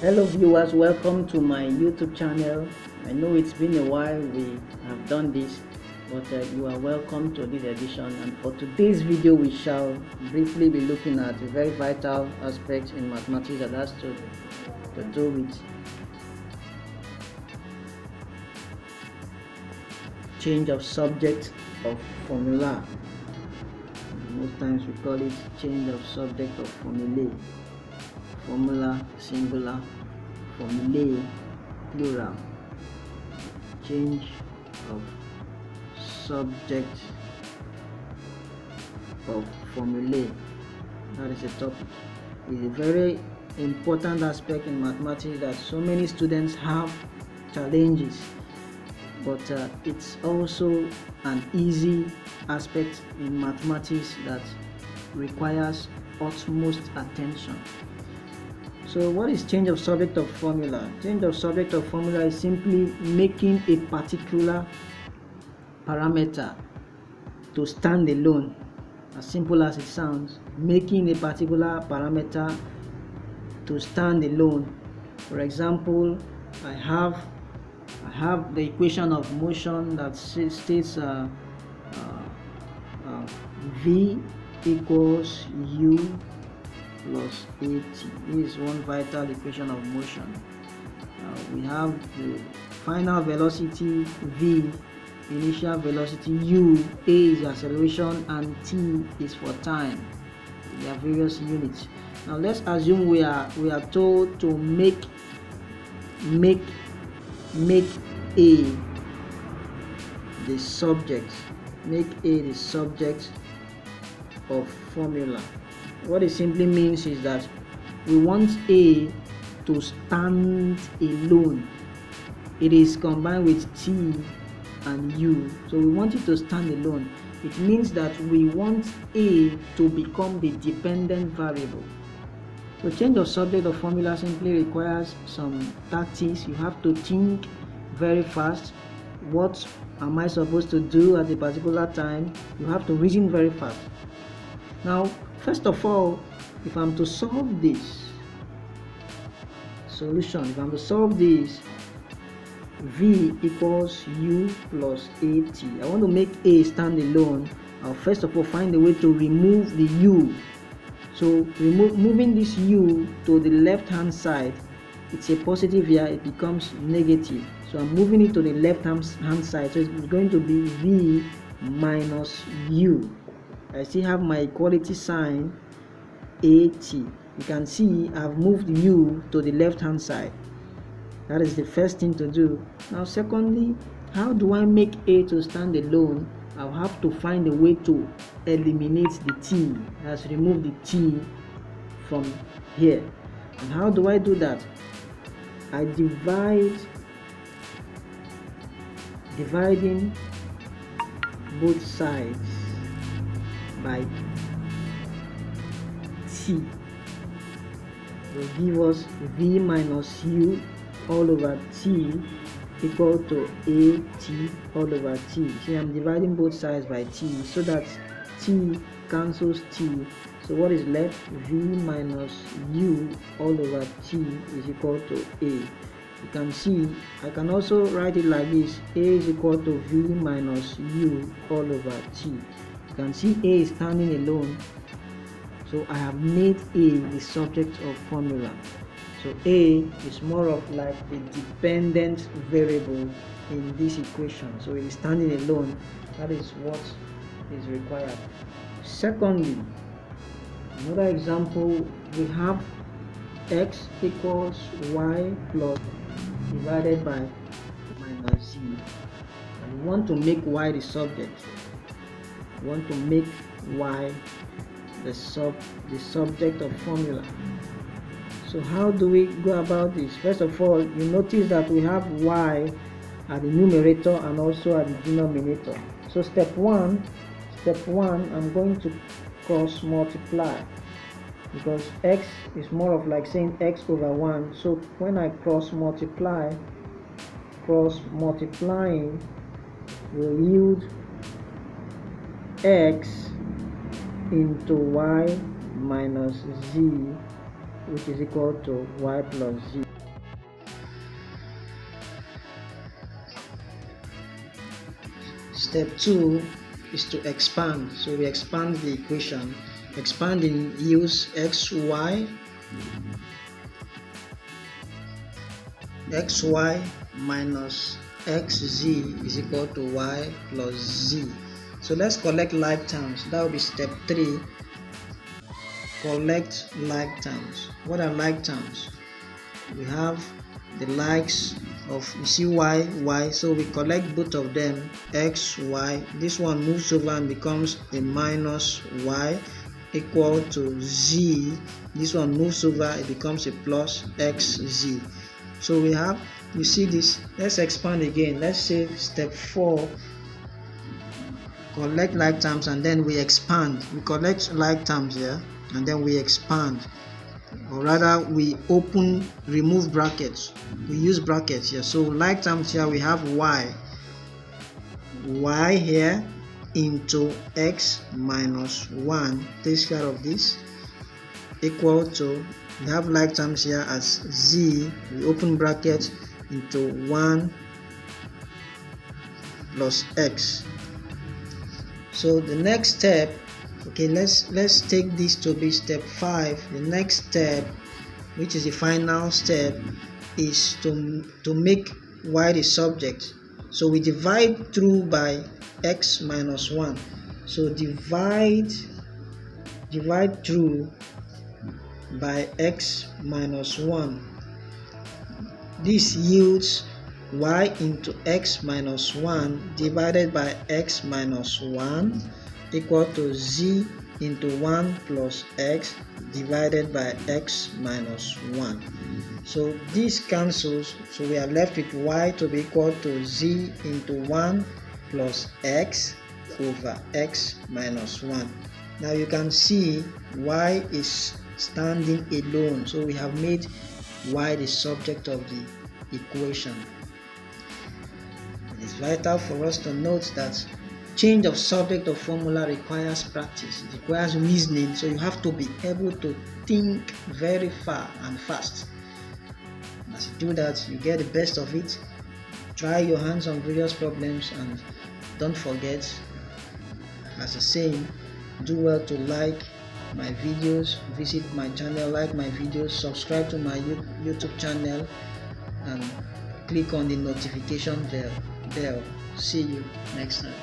Hello viewers, welcome to my YouTube channel. I know it's been a while we have done this, but you are welcome to this edition. And for today's video we shall briefly be looking at a very vital aspect in mathematics that has to do with change of subject of formula. Most times we call it change of subject of formulae. Formula singular, formulae plural. Change of subject of formulae. That is a topic. It's a very important aspect in mathematics that so many students have challenges, but it's also an easy aspect in mathematics that requires utmost attention. So what is change of subject of formula? Change of subject of formula is simply making a particular parameter to stand alone. As simple as it sounds, making a particular parameter to stand alone. For example, I have the equation of motion that states V equals U plus AT. This is one vital equation of motion. We have the final velocity V, initial velocity U, A is the acceleration, and T is for time. There are various units. Now let's assume we are told to make A the subject. Make A the subject of formula. What it simply means is that we want A to stand alone. It is combined with T and U, so we want it to stand alone. It means that we want A to become the dependent variable. So change of subject of formula simply requires some tactics. You have to think very fast. What am I supposed to do at a particular time? You have to reason very fast. Now, first of all, if I'm to solve this solution, if I'm to solve this, V equals U plus AT. I want to make A stand alone. I'll first of all find a way to remove the U. So moving this U to the left hand side, it's a positive here, it becomes negative. So I'm moving it to the left hand side, so it's going to be V minus U. I still have my equality sign AT. You can see I've moved U to the left hand side. That is the first thing to do. Now secondly, how do I make A to stand alone? I'll have to find a way to eliminate the T. That's remove the T from here. And how do I do that? I dividing both sides by T will give us V minus U all over T equal to AT all over T. See, I'm dividing both sides by T so that T cancels T. So what is left? V minus U all over T is equal to A. You can see I can also write it like this: A is equal to V minus U all over T. You can see A is standing alone, so I have made A the subject of formula. So A is more of like a dependent variable in this equation, so it is standing alone. That is what is required. Secondly, another example, we have x equals y plus divided by minus z, and we want to make y the subject. We want to make y the subject of formula. So how do we go about this? First of all, you notice that we have y at the numerator and also at the denominator. So step one, I'm going to cross multiply, because x is more of like saying x over 1. So when I cross multiplying will yield x into y minus z, which is equal to y plus z. Step 2 is to expand. So we expand the equation. Expanding yields xy minus xz is equal to y plus z. So let's collect like terms. That will be step 3. Collect like terms. What are like terms? We have the likes of, you see y, so we collect both of them, x, y. This one moves over and becomes a minus y equal to z. This one moves over, it becomes a plus xz. So we have, you see this, let's expand again. Let's say step 4, collect like terms and then we expand. We collect like terms here and then we expand, or rather we remove brackets. We use brackets here. So like terms here we have y here into x minus 1 takes care of this, equal to, we have like terms here as z, we open bracket, into 1 plus x. So the next step, okay, let's take this to be step 5. The next step, which is the final step, is to make y the subject. So we divide through by x minus 1. So divide through by x minus 1. This yields y into x minus 1 divided by x minus 1 equal to z into 1 plus x divided by x minus 1. So this cancels, so we are left with y to be equal to z into 1 plus x over x minus 1. Now you can see y is standing alone, so we have made y the subject of the equation. It is vital for us to note that change of subject of formula requires practice. It requires reasoning, so you have to be able to think very far and fast. As you do that, you get the best of it. Try your hands on various problems, and don't forget, as a saying, do well to like my videos, visit my channel, like my videos, subscribe to my YouTube channel, and click on the notification bell. See you next time.